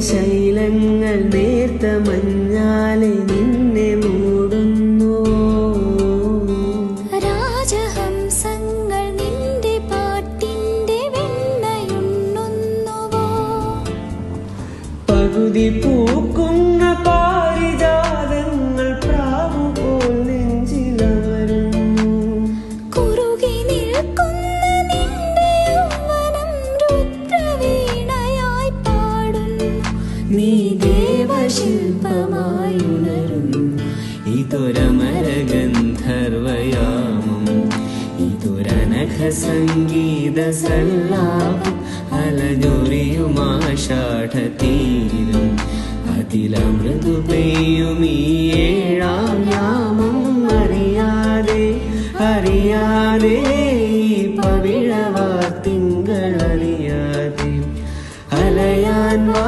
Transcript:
ശൈലങ്ങൾ നേർത്ത മഞ്ഞാലെ നിന്നെ മൂടുന്നു. രാജഹംസങ്ങൾ നിന്റെ പാട്ടിന്റെ വെണ്ണയുണ്ണുന്നുവോ? പകുതി പൂക്കുന്ന പാരിജാതങ്ങൾ പ്രാവുപോൽ നെഞ്ചിലമരുന്നു. കുറുകി നിൽക്കുന്ന നിന്റെ യൗവനം രുദ്രവീണയായി പാടുന്നു. നീ ദേവശില്പമായി ഉണരുന്നു. ഇതൊരമരഗന്ധർവയാമം, ഇതൊരനഘ സംഗീത സല്ലാപം. അലഞ്ഞൊറിയുമാഷാഢതീരം അതിലമൃദു പെയ്യുമീ ഏഴാം യാമം. അറിയാതെ അറിയാതെ പവിഴവാ തിങ്കളറിയാതെ അലയാൻ വാ